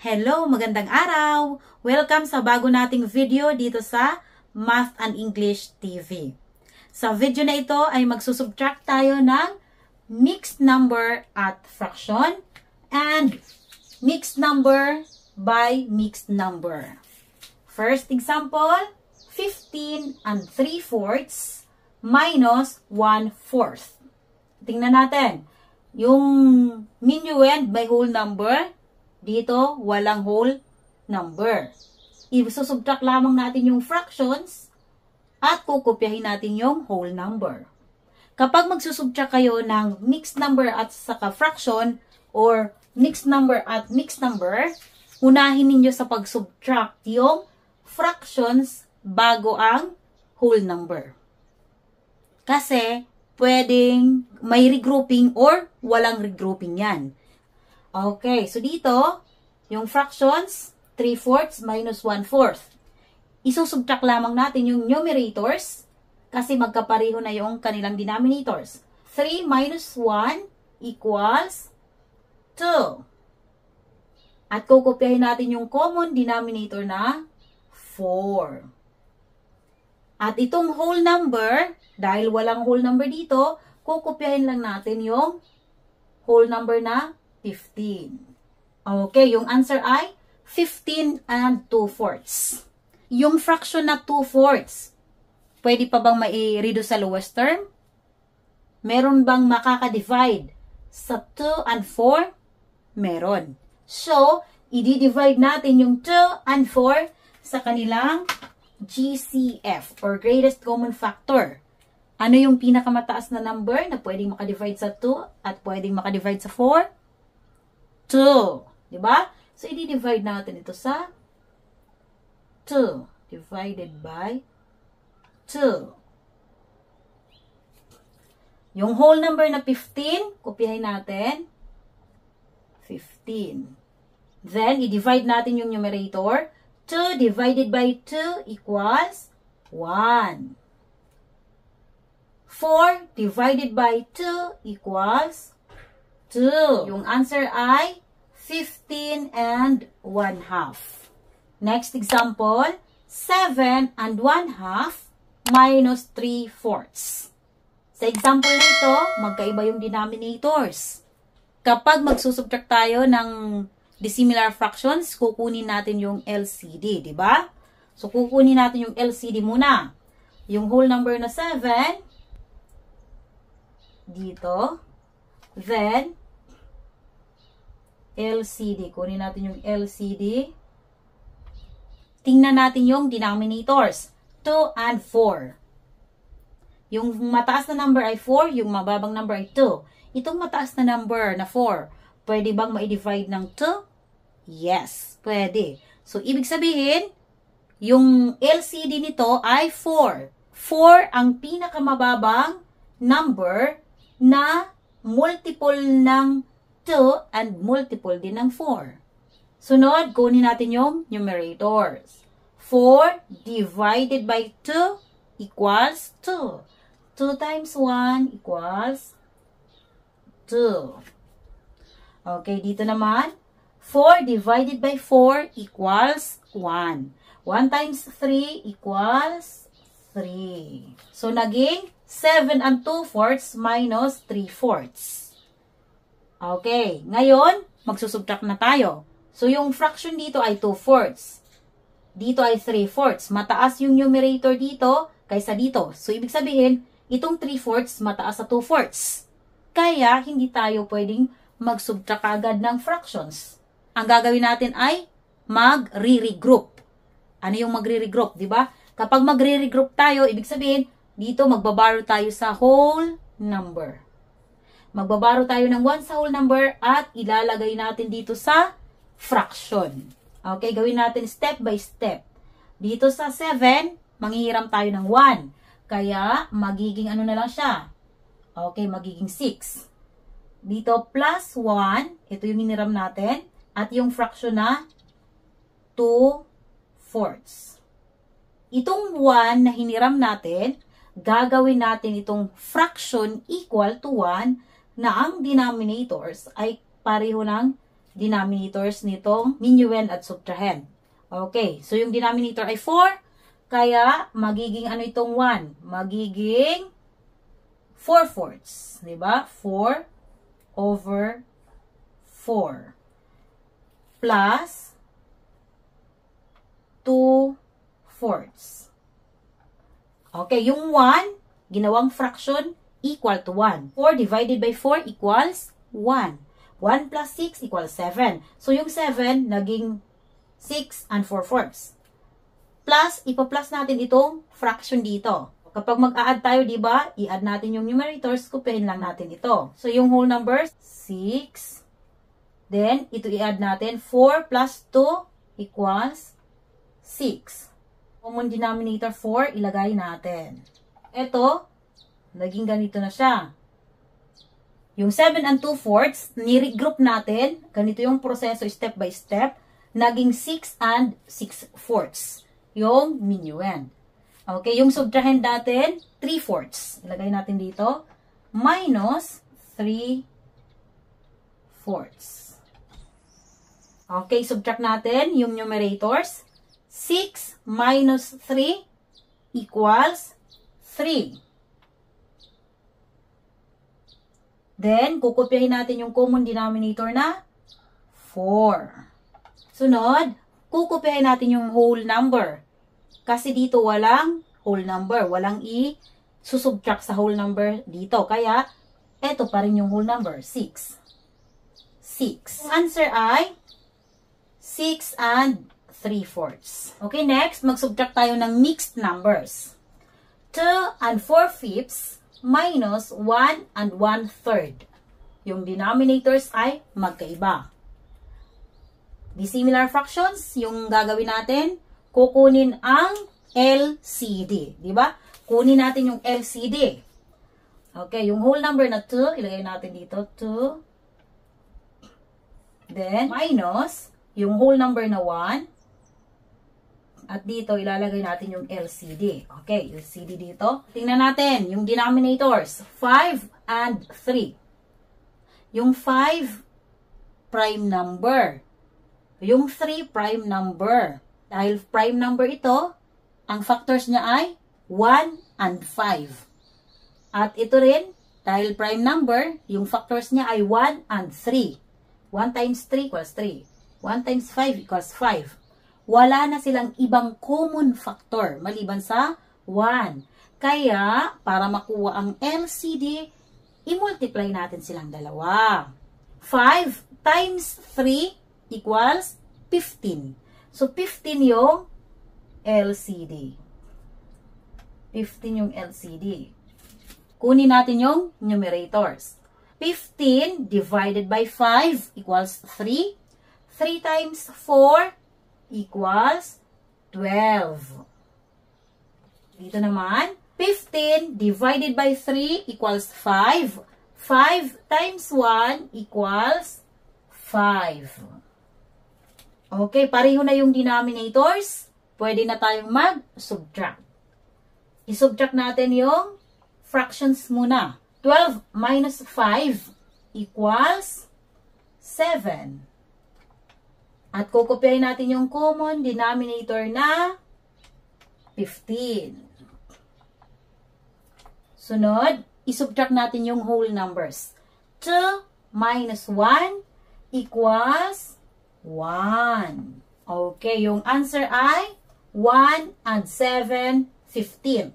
Hello, magandang araw! Welcome sa bago nating video dito sa Math and English TV. Sa video na ito ay magsusubtract tayo ng mixed number at fraction and mixed number by mixed number. First example, 15 and 3/4 minus 1/4. Tingnan natin. Yung minuend may whole number. Dito, walang whole number. Isusubtract lamang natin yung fractions at kukopyahin natin yung whole number. Kapag magsusubtract kayo ng mixed number at saka fraction or mixed number at mixed number, unahin ninyo sa pag-subtract yung fractions bago ang whole number. Kasi, pwedeng may regrouping or walang regrouping yan. Okay, so dito, yung fractions, 3/4 minus 1/4. Isusubtract lamang natin yung numerators kasi magkapareho na yung kanilang denominators. 3 minus 1 equals 2. At kukopyahin natin yung common denominator na 4. At itong whole number, dahil walang whole number dito, kukopyahin lang natin yung whole number na 15. Okay, yung answer ay 15 and 2/4. Yung fraction na 2/4, pwede pa bang mai-reduce sa lowest term? Meron bang makaka-divide sa 2 and 4? Meron. So, i-divide natin yung 2 and 4 sa kanilang GCF or greatest common factor. Ano yung pinakamataas na number na pwedeng makadivide sa 2 at pwedeng makadivide sa 4? 2. Diba? So, i-divide natin ito sa 2 divided by 2. Yung whole number na 15, kopyahin natin. 15. Then, i-divide natin yung numerator. 2 divided by 2 equals 1. 4 divided by 2 equals 2. Yung answer ay 15 and 1/2. Next example, 7 and 1/2 minus 3/4. Sa example nito, magkaiba yung denominators. Kapag magsusubtract tayo ng dissimilar fractions, kukunin natin yung LCD, di ba? So, kukunin natin yung LCD muna. Yung whole number na 7, dito. Then, LCD. Kunin natin yung LCD. Tingnan natin yung denominators. 2 and 4. Yung mataas na number ay 4, yung mababang number ay 2. Itong mataas na number na 4, pwede bang ma-divide ng 2? Yes, pwede. So, ibig sabihin, yung LCD nito ay 4. 4 ang pinakamababang number na multiple ng 2 and multiple din ng 4. Sunod, kunin natin yung numerators. 4 divided by 2 equals 2. 2 times 1 equals 2. Okay, dito naman, 4 divided by 4 equals 1. 1 times 3 equals 3. So, naging 7 and 2/4 minus 3/4. Okay, ngayon, magsusubtract na tayo. So, yung fraction dito ay 2/4. Dito ay 3/4. Mataas yung numerator dito kaysa dito. So, ibig sabihin, itong 3/4 mataas sa 2/4. Kaya, hindi tayo pwedeng magsubtract agad ng fractions. Ang gagawin natin ay magre-regroup. Ano yung magre-regroup, di ba? Kapag magre-regroup tayo, ibig sabihin, dito magbabaro tayo sa whole number. Magbabaro tayo ng 1 sa whole number at ilalagay natin dito sa fraction. Okay, gawin natin step by step. Dito sa 7, manghihiram tayo ng 1. Kaya, magiging ano na lang siya? Okay, magiging 6. Dito, plus 1. Ito yung hiniram natin. At yung fraction na 2/4. Itong 1 na hiniram natin, gagawin natin itong fraction equal to 1 na ang denominators ay pareho ng denominators nitong minuend at subtrahend. Okay, so yung denominator ay 4, kaya magiging ano itong 1? Magiging 4/4. Diba? 4 over 4 plus 2/4. Okay, yung 1, ginawang fraction, equal to 1. 4 divided by 4 equals 1. 1 plus 6 equals 7. So, yung 7, naging 6 and 4/4. Plus, ipa-plus natin itong fraction dito. Kapag mag-a-add tayo, di ba? I-add natin yung numerators, kupihin lang natin ito. So, yung whole number, 6. Then, ito i-add natin. 4 plus 2 equals 6. Common denominator 4, ilagay natin. Ito, naging ganito na siya. Yung 7 and 2/4, ni-regroup natin. Ganito yung proseso step by step. Naging 6 and 6/4. Yung minuend. Okay, yung subtrahend natin, 3/4. Ilagay natin dito. Minus 3/4. Okay, subtract natin yung numerators. 6 minus 3 equals 3. Then, kukopyahin natin yung common denominator na 4. Sunod, kukopyahin natin yung whole number. Kasi dito walang whole number. Walang i-subtract sa whole number dito. Kaya, eto pa rin yung whole number. 6. 6. Answer ay 6 and 3/4. Okay, next, mag-subtract tayo ng mixed numbers. 2 and 4/5 minus 1 and 1/3. Yung denominators ay magkaiba. Dissimilar fractions, yung gagawin natin, kukunin ang LCD. Diba? Kunin natin yung LCD. Okay, yung whole number na 2, ilagay natin dito, 2. Then, minus, yung whole number na 1. At dito, ilalagay natin yung LCD. Okay, LCD dito. Tingnan natin, yung denominators, 5 and 3. Yung 5, prime number. Yung 3, prime number. Dahil prime number ito, ang factors niya ay 1 and 5. At ito rin, dahil prime number, yung factors niya ay 1 and 3. 1 times 3 equals 3. 1 times 5 equals 5. Wala na silang ibang common factor maliban sa 1. Kaya, para makuha ang LCD, i-multiply natin silang dalawa. 5 times 3 equals 15. So, 15 yung LCD. 15 yung LCD. Kunin natin yung numerators. 15 divided by 5 equals 3. 3 times 4 equals 12. Dito naman, 15 divided by 3 equals 5. 5 times 1 equals 5. Okay, pareho na yung denominators. Pwede na tayong mag-subtract. I-subtract natin yung fractions muna. 12 minus 5 equals 7. At kukopyahin natin yung common denominator na 15. Sunod, isubtract natin yung whole numbers. 2 minus 1 equals 1. Okay, yung answer ay 1 and 7/15.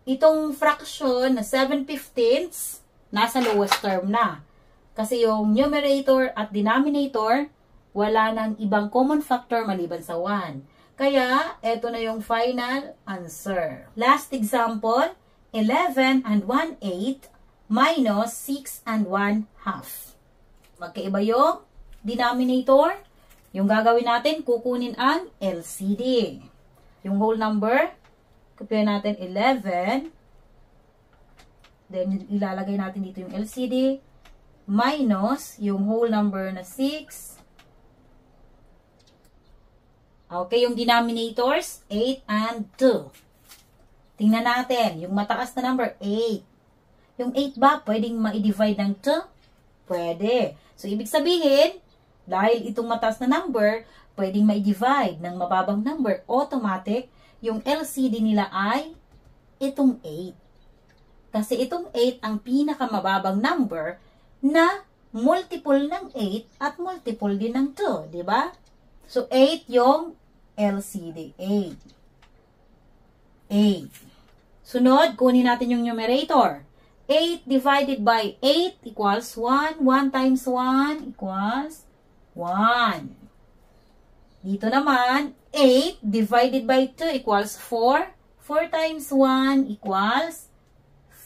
Itong fraction na 7/15, nasa lowest term na. Kasi yung numerator at denominator, wala nang ibang common factor maliban sa 1. Kaya, eto na yung final answer. Last example, 11 and 1/8 minus 6 and 1/2. Magkaiba yung denominator. Yung gagawin natin, kukunin ang LCD. Yung whole number, kopyahin natin 11. Then, ilalagay natin dito yung LCD. Minus yung whole number na 6. Okay, yung denominators, 8 and 2. Tingnan natin, yung mataas na number, 8. Yung 8 ba, pwedeng ma-divide ng 2? Pwede. So, ibig sabihin, dahil itong mataas na number, pwedeng ma-divide ng mababang number, automatic, yung LCD nila ay itong 8. Kasi itong 8 ang pinakamababang number na multiple ng 8 at multiple din ng 2, di ba? So, 8 yung LCD. 8. Sunod, kunin natin yung numerator. 8 divided by 8 equals 1. 1 times 1 equals 1. Dito naman, 8 divided by 2 equals 4. 4 times 1 equals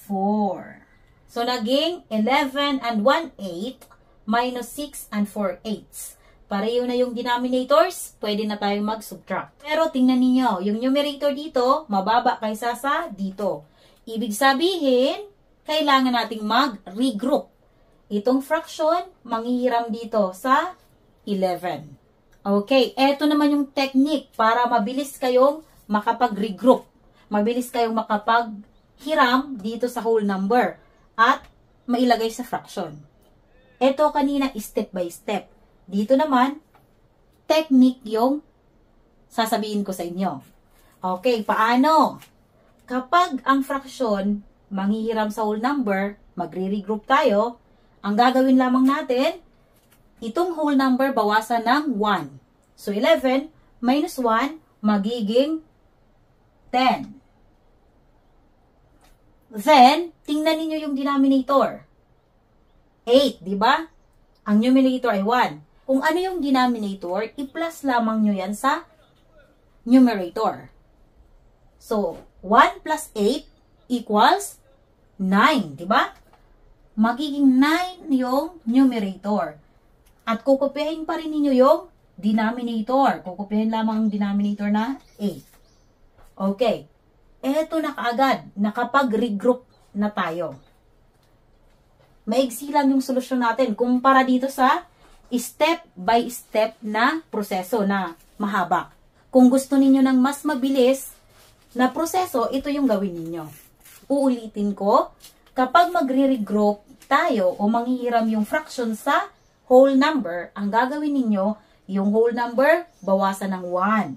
4. So, naging 11 and 1/8 minus 6 and 4/8. Pareho na yung denominators, pwede na tayong mag-subtract. Pero tingnan niyo, yung numerator dito, mababa kaysa sa dito. Ibig sabihin, kailangan nating mag-regroup. Itong fraction, manghihiram dito sa 11. Okay, eto naman yung technique para mabilis kayong makapag-regroup. Mabilis kayong makapag-hiram dito sa whole number at mailagay sa fraction. Ito kanina step by step. Dito naman, technique yung sasabihin ko sa inyo. Okay, paano? Kapag ang fraction manghihiram sa whole number, magre-regroup tayo, ang gagawin lamang natin, itong whole number bawasan ng 1. So, 11 minus 1 magiging 10. Then, tingnan niyo yung denominator. 8, di ba? Ang numerator ay 1. Kung ano yung denominator, i-plus lamang nyo yan sa numerator. So, 1 plus 8 equals 9, di ba? Magiging 9 yung numerator. At kukupihin pa rin ninyo yung denominator. Kukupihin lamang ang denominator na 8. Okay. Eto na kaagad. Nakapag-regroup na tayo. Maigsi lang yung solusyon natin kumpara dito sa step by step na proseso na mahaba. Kung gusto ninyo ng mas mabilis na proseso, ito yung gawin ninyo. Uulitin ko, kapag magre-regroup tayo o manghihiram yung fraction sa whole number, ang gagawin ninyo, yung whole number, bawasan ng 1.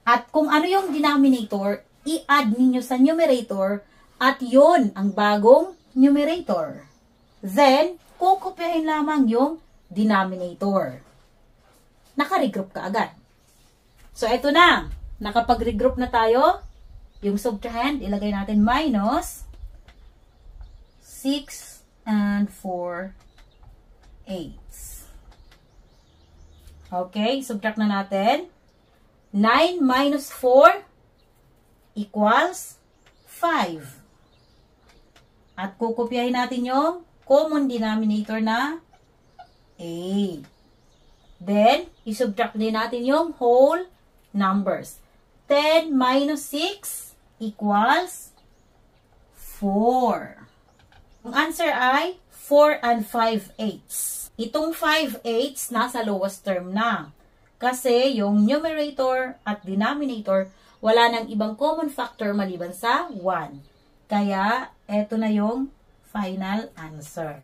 At kung ano yung denominator, i-add ninyo sa numerator at yon ang bagong numerator. Then, kukopyahin lamang yung denominator. Naka-regroup ka agad. So, eto na. Nakapag-regroup na tayo. Yung subtrahend, ilagay natin minus 6 and 4/8. Okay, subtract na natin. 9 minus 4 equals 5. At kukopyahin natin yung common denominator na 8. Then, isubtract din natin yung whole numbers. 10 minus 6 equals 4. Ang answer ay 4 and 5/8. Itong 5/8 nasa lowest term na. Kasi yung numerator at denominator, wala nang ibang common factor maliban sa 1. Kaya, eto na yung final answer.